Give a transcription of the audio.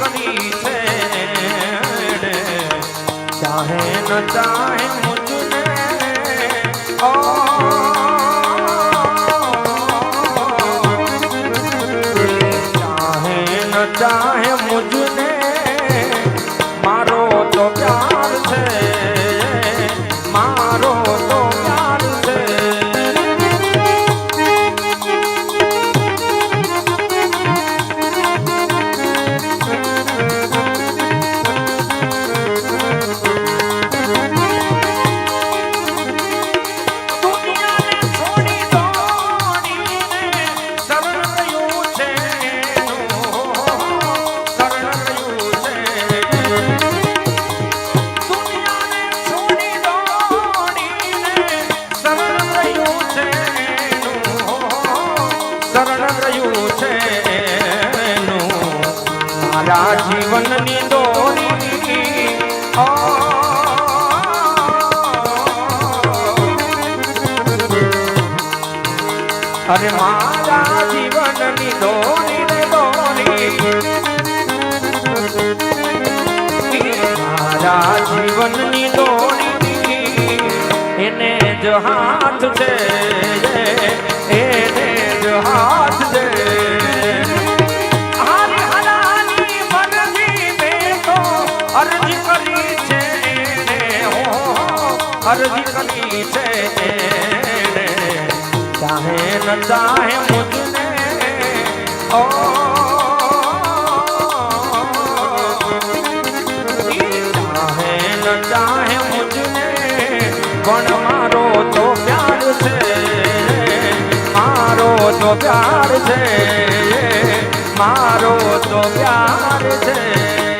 કરી છે ચાહે ન ચાહે મુझने ओ चाहे न चाहे मुझने मारो तो प्यार से मारो तो प्यार से जीवन नी डोरी अरे मारा जीवन नी डोरी रे डोरी मारा जीवन नी डोरी एने जो हाथ छे एने जो हाथ छे अर्जी करी छे अर्जी करी छे चाहे न चाहे मुझने ओ चाहे न चाहे मुझने पण मारो तो प्यार छे मारो तो प्यार छे मारो तो प्यार छे